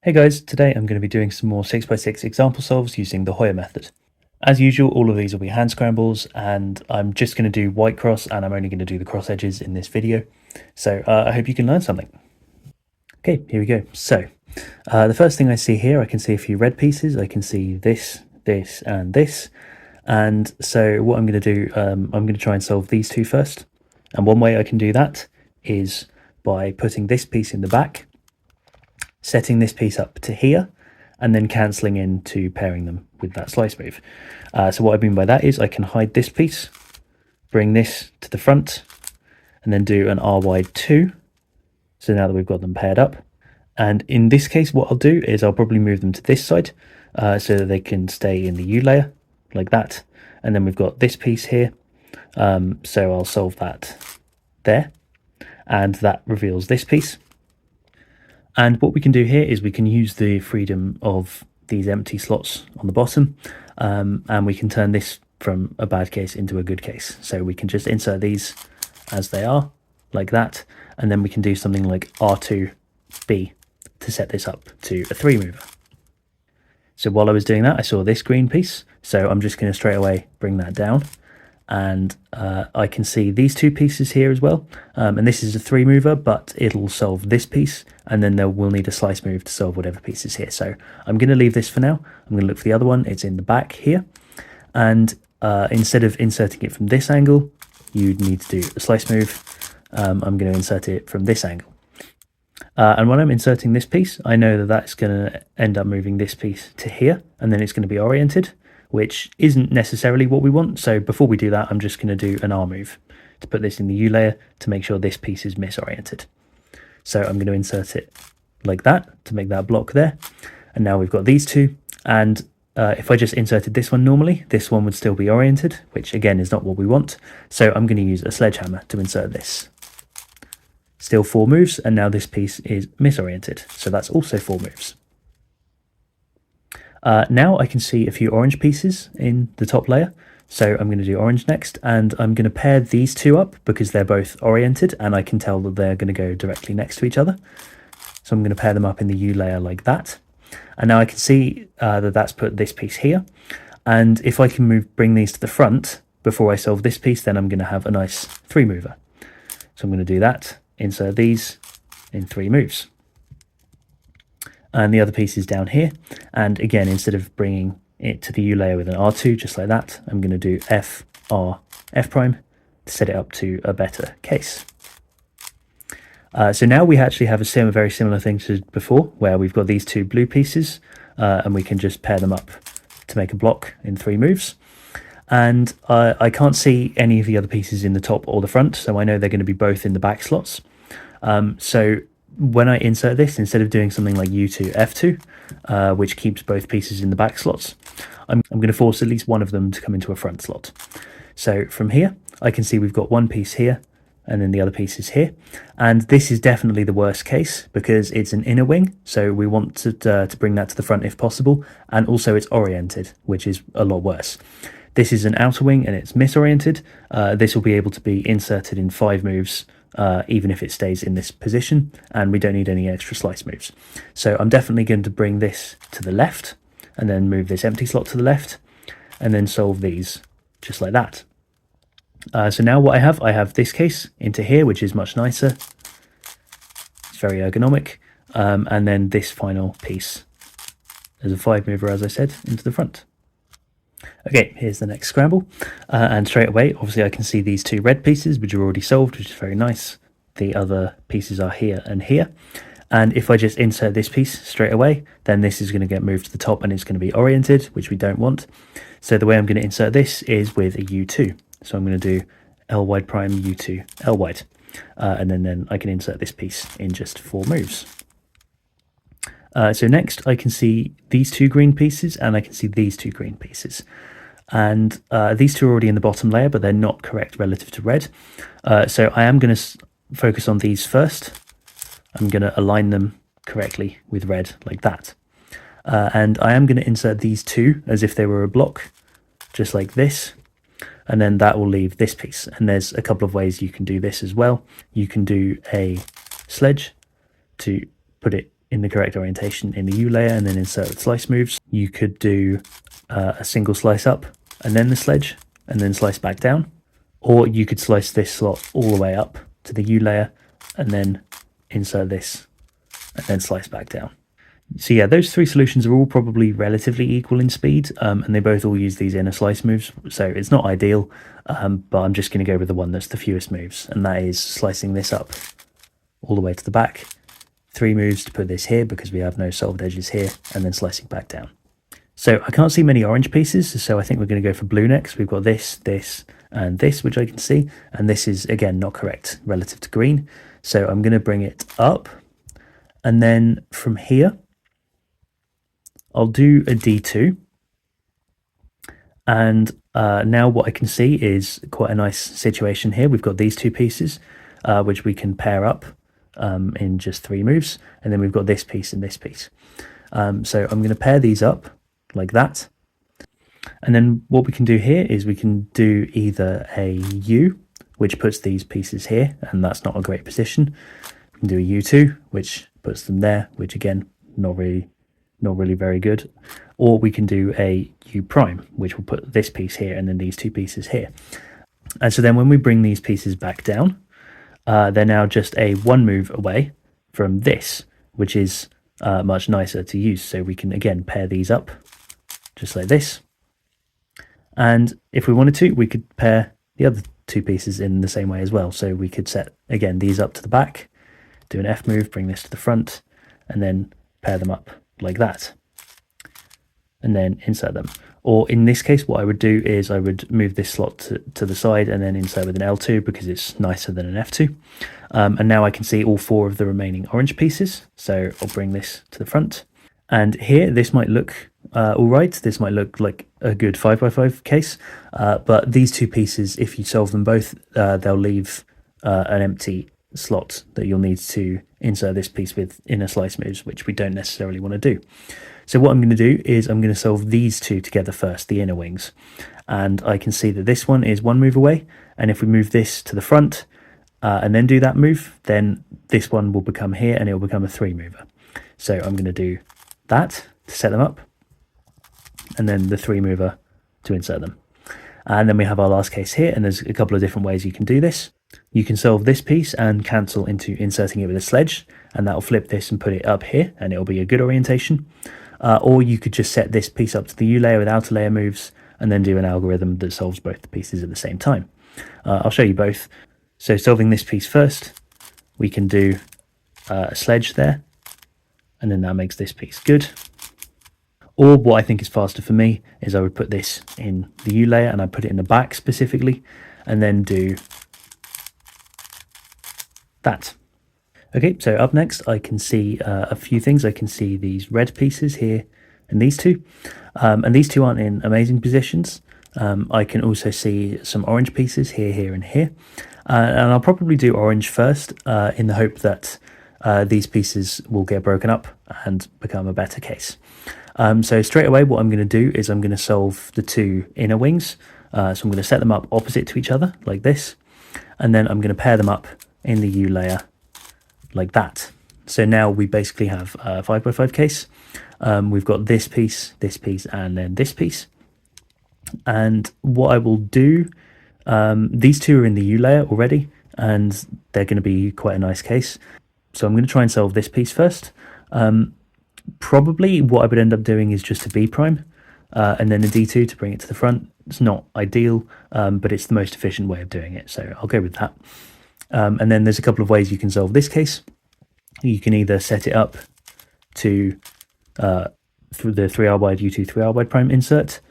Hey guys, today I'm going to be doing some more 6x6 example solves using the Hoya method. As usual, all of these will be hand scrambles, and I'm just going to do white cross, and I'm only going to do the cross edges in this video. So I hope you can learn something. Okay, here we go. So the first thing I see here, I can see a few red pieces. I can see this, this, and this. And so what I'm going to do, I'm going to try and solve these two first. And one way I can do that is by putting this piece in the back, setting this piece up to here, and then cancelling into pairing them with that slice move. So what I mean by that is I can hide this piece, bring this to the front, and then do an R wide 2. So now that we've got them paired up. And in this case, what I'll do is I'll probably move them to this side so that they can stay in the U layer, like that. And then we've got this piece here. So I'll solve that there. And that reveals this piece. And what we can do here is we can use the freedom of these empty slots on the bottom, and we can turn this from a bad case into a good case. So we can just insert these as they are, like that, and then we can do something like R2B to set this up to a 3 mover. So while I was doing that, I saw this green piece, so I'm just going to straight away bring that down. And I can see these two pieces here as well, and this is a 3 mover, but it'll solve this piece, and then we'll need a slice move to solve whatever piece is here. So I'm going to leave this for now. I'm going to look for the other one. It's in the back here, and instead of inserting it from this angle, you'd need to do a slice move. I'm going to insert it from this angle, and when I'm inserting this piece, I know that that's going to end up moving this piece to here, and then it's going to be oriented, which isn't necessarily what we want. So before we do that, I'm just going to do an R move to put this in the U layer to make sure this piece is misoriented. So I'm going to insert it like that to make that block there. And now we've got these two. And if I just inserted this one normally, this one would still be oriented, which again is not what we want. So I'm going to use a sledgehammer to insert this. Still 4 moves, and now this piece is misoriented. So that's also 4 moves. Now I can see a few orange pieces in the top layer, so I'm going to do orange next, and I'm going to pair these two up because they're both oriented and I can tell that they're going to go directly next to each other. So I'm going to pair them up in the U layer like that, and now I can see that that's put this piece here, and if I can bring these to the front before I solve this piece, then I'm going to have a nice 3 mover. So I'm going to do that, insert these in 3 moves. And the other piece is down here, and again, instead of bringing it to the U layer with an R2 just like that, I'm going to do F, R, F prime to set it up to a better case. So now we actually have a very similar thing to before, where we've got these two blue pieces, and we can just pair them up to make a block in 3 moves. And I can't see any of the other pieces in the top or the front, so I know they're going to be both in the back slots. So when I insert this, instead of doing something like U2, F2, which keeps both pieces in the back slots, I'm going to force at least one of them to come into a front slot. So from here, I can see we've got one piece here, and then the other piece is here. And this is definitely the worst case because it's an inner wing, so we want to bring that to the front if possible, and also it's oriented, which is a lot worse. This is an outer wing and it's misoriented. This will be able to be inserted in 5 moves, even if it stays in this position, and we don't need any extra slice moves. So I'm definitely going to bring this to the left and then move this empty slot to the left and then solve these just like that. So now what I have this case into here, which is much nicer. It's very ergonomic. And then this final piece as a 5 mover, as I said, into the front. Okay, here's the next scramble, and straight away, obviously I can see these 2 red pieces, which are already solved, which is very nice. The other pieces are here and here, and if I just insert this piece straight away, then this is going to get moved to the top and it's going to be oriented, which we don't want. So the way I'm going to insert this is with a U2. So I'm going to do L wide prime U2 L wide, and then I can insert this piece in just 4 moves. So next I can see these 2 green pieces and I can see these 2 green pieces. And these 2 are already in the bottom layer, but they're not correct relative to red. So I am going to focus on these first. I'm going to align them correctly with red like that. And I am going to insert these 2 as if they were a block, just like this. And then that will leave this piece. And there's a couple of ways you can do this as well. You can do a sledge to put it in the correct orientation in the U layer and then insert the slice moves. You could do a single slice up and then the sledge and then slice back down, or you could slice this slot all the way up to the U layer and then insert this and then slice back down. So yeah, those three solutions are all probably relatively equal in speed, and they both all use these inner slice moves, so it's not ideal, but I'm just going to go with the one that's the fewest moves, and that is slicing this up all the way to the back, 3 moves to put this here because we have no solved edges here, and then slicing back down. So I can't see many orange pieces, so I think we're going to go for blue next. We've got this, this, and this, which I can see, and this is, again, not correct relative to green. So I'm going to bring it up, and then from here, I'll do a D2. And now what I can see is quite a nice situation here. We've got these 2 pieces, which we can pair up in just 3 moves. And then we've got this piece and this piece. So I'm going to pair these up like that. And then what we can do here is we can do either a U, which puts these pieces here, and that's not a great position. We can do a U2, which puts them there, which again, not really very good. Or we can do a U prime, which will put this piece here and then these 2 pieces here. And so then when we bring these pieces back down, they're now just a 1 move away from this, which is much nicer to use. So we can again pair these up just like this. And if we wanted to, we could pair the other 2 pieces in the same way as well. So we could set, again, these up to the back, do an F move, bring this to the front, and then pair them up like that, and then insert them. Or in this case, what I would do is I would move this slot to the side and then insert with an L2 because it's nicer than an F2. And now I can see all 4 of the remaining orange pieces. So I'll bring this to the front. And here, this might look all right. This might look like a good 5x5 case. But these 2 pieces, if you solve them both, they'll leave an empty slot that you'll need to insert this piece with inner slice moves, which we don't necessarily want to do. So what I'm going to do is I'm going to solve these 2 together first, the inner wings. And I can see that this one is 1 move away. And if we move this to the front and then do that move, then this one will become here and it will become a 3 mover. So I'm going to do that to set them up, and then the 3 mover to insert them. And then we have our last case here, and there's a couple of different ways you can do this. You can solve this piece and cancel into inserting it with a sledge, and that'll flip this and put it up here, and it'll be a good orientation. Or you could just set this piece up to the U layer with outer layer moves, and then do an algorithm that solves both the pieces at the same time. I'll show you both. So solving this piece first, we can do a sledge there, and then that makes this piece good. Or what I think is faster for me is I would put this in the U layer and I put it in the back specifically, and then do that. Okay, so up next I can see a few things. I can see these red pieces here and these 2. And these 2 aren't in amazing positions. I can also see some orange pieces here, here, and here. And I'll probably do orange first in the hope that these pieces will get broken up and become a better case. So straight away what I'm going to do is I'm going to solve the 2 inner wings. So I'm going to set them up opposite to each other like this, and then I'm going to pair them up in the U layer like that. So now we basically have a 5x5 case. We've got this piece, and then this piece. And what I will do, these 2 are in the U layer already, and they're going to be quite a nice case. So I'm going to try and solve this piece first. Probably what I would end up doing is just a B prime, and then a D2 to bring it to the front. It's not ideal, but it's the most efficient way of doing it, so I'll go with that. And then there's a couple of ways you can solve this case. You can either set it up to through the 3R wide U2 3R wide prime insert,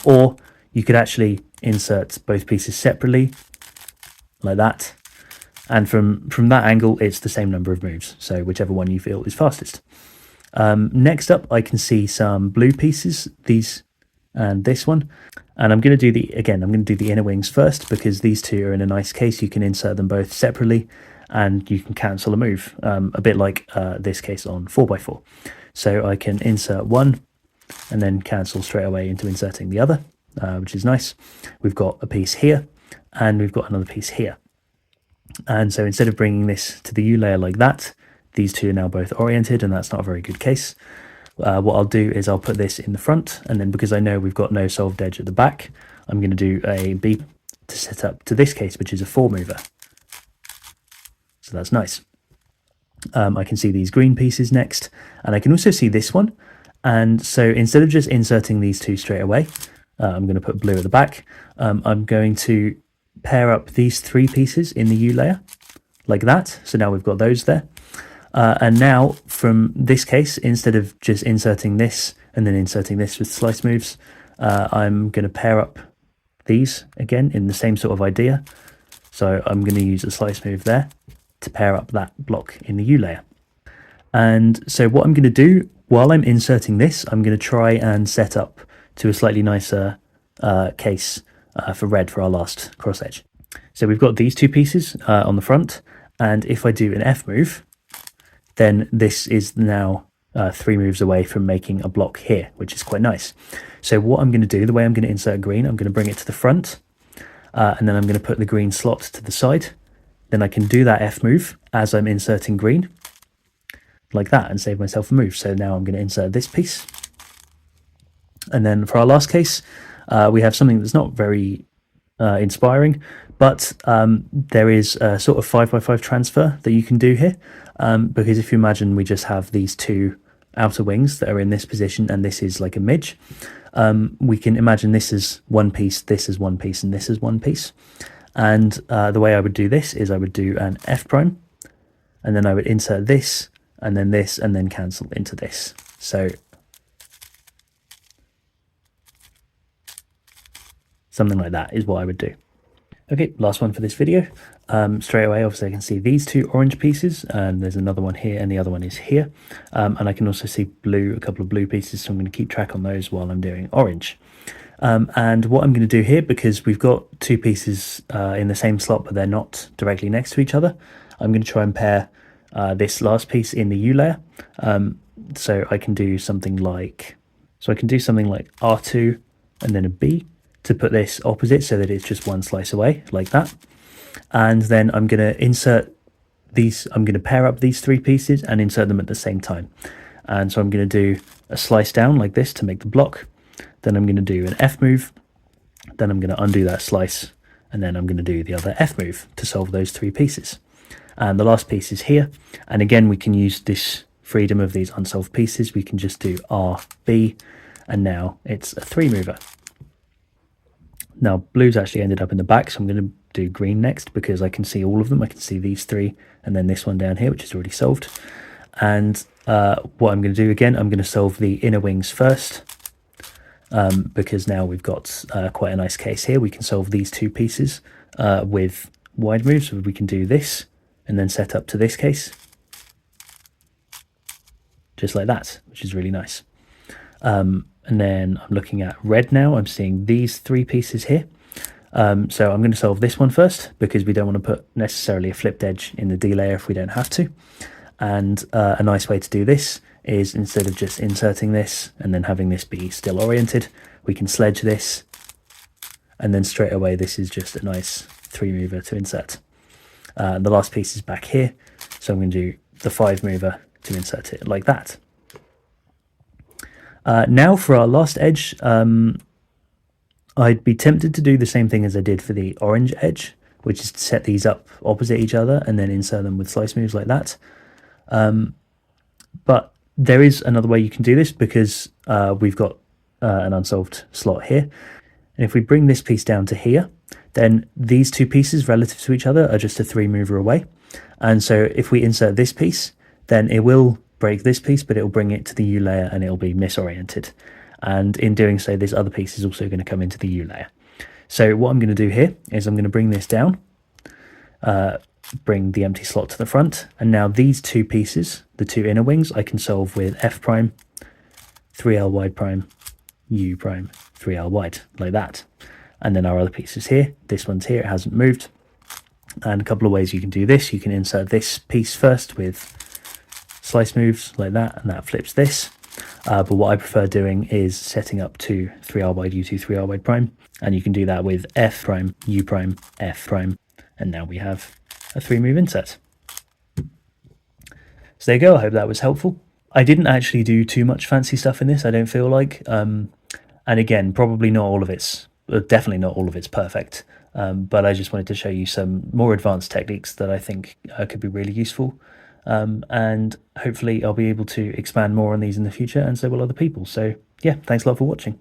or you could actually insert both pieces separately like that, and from that angle it's the same number of moves, so whichever one you feel is fastest. Next up I can see some blue pieces, these and this one, and I'm going to do the inner wings first because these 2 are in a nice case. You can insert them both separately and you can cancel a move, a bit like this case on 4x4. So I can insert one and then cancel straight away into inserting the other, which is nice. We've got a piece here and we've got another piece here. And so instead of bringing this to the U layer like that, these two are now both oriented, and that's not a very good case. What I'll do is I'll put this in the front, and then because I know we've got no solved edge at the back, I'm going to do a B to set up to this case, which is a 4 mover. So that's nice. I can see these green pieces next, and I can also see this one. And so instead of just inserting these two straight away, I'm going to put blue at the back. I'm going to pair up these 3 pieces in the U layer like that. So now we've got those there. And now from this case, instead of just inserting this and then inserting this with slice moves, I'm going to pair up these again in the same sort of idea. So I'm going to use a slice move there to pair up that block in the U layer. And so what I'm going to do while I'm inserting this, I'm going to try and set up to a slightly nicer case for red for our last cross edge. So we've got these 2 pieces on the front, and if I do an F move, then this is now 3 moves away from making a block here, which is quite nice. So what I'm going to do, the way I'm going to insert green, I'm going to bring it to the front, and then I'm going to put the green slot to the side. Then I can do that F move as I'm inserting green, like that, and save myself a move. So now I'm going to insert this piece. And then for our last case, we have something that's not very inspiring, but there is a sort of 5x5 transfer that you can do here, because if you imagine we just have these 2 outer wings that are in this position, and this is like a midge, we can imagine this is one piece, this is one piece, and this is one piece. And the way I would do this is I would do an F prime, and then I would insert this, and then cancel into this. So something like that is what I would do. Okay, last one for this video. Straight away, obviously I can see these 2 orange pieces, and there's another one here, and the other one is here. And I can also see blue, a couple of blue pieces, so I'm going to keep track on those while I'm doing orange. And what I'm going to do here, because we've got 2 pieces in the same slot, but they're not directly next to each other, I'm going to try and pair this last piece in the U layer. So I can do something like, R2 and then a B to put this opposite so that it's just one slice away, like that. And then I'm going to insert these, I'm going to pair up these 3 pieces and insert them at the same time. And so I'm going to do a slice down like this to make the block. Then I'm going to do an F move. Then I'm going to undo that slice. And then I'm going to do the other F move to solve those 3 pieces. And the last piece is here. And again, we can use this freedom of these unsolved pieces. We can just do R, B, and now it's a 3 mover. Now blue's actually ended up in the back, so I'm going to do green next because I can see all of them. I can see these 3 and then this one down here, which is already solved. And what I'm going to do again, I'm going to solve the inner wings first, because now we've got quite a nice case here. We can solve these 2 pieces with wide moves. So we can do this and then set up to this case, just like that, which is really nice. And then I'm looking at red now. I'm seeing these 3 pieces here. So I'm going to solve this one first because we don't want to put necessarily a flipped edge in the D layer if we don't have to. And a nice way to do this is instead of just inserting this and then having this be still oriented, we can sledge this, and then straight away this is just a nice 3 mover to insert. The last piece is back here, so I'm going to do the 5 mover to insert it like that. Now for our last edge, I'd be tempted to do the same thing as I did for the orange edge, which is to set these up opposite each other and then insert them with slice moves like that. But there is another way you can do this because we've got an unsolved slot here. And if we bring this piece down to here, then these 2 pieces relative to each other are just a 3 mover away. And so if we insert this piece, then it will break this piece, but it will bring it to the U layer and it will be misoriented. And in doing so, this other piece is also going to come into the U layer. So what I'm going to do here is I'm going to bring this down, bring the empty slot to the front, and now these 2 pieces, the 2 inner wings, I can solve with F prime, 3L wide prime, U prime, 3L wide, like that. And then our other piece is here. This one's here, it hasn't moved. And a couple of ways you can do this. You can insert this piece first with slice moves like that, and that flips this. But what I prefer doing is setting up to 3R wide, U2, 3R wide prime. And you can do that with F prime, U prime, F prime. And now we have a 3 move insert. So there you go. I hope that was helpful. I didn't actually do too much fancy stuff in this, I don't feel like. And again, probably not all of it's, definitely not all of it's perfect. But I just wanted to show you some more advanced techniques that I think could be really useful. And hopefully I'll be able to expand more on these in the future, and so will other people. So yeah, thanks a lot for watching.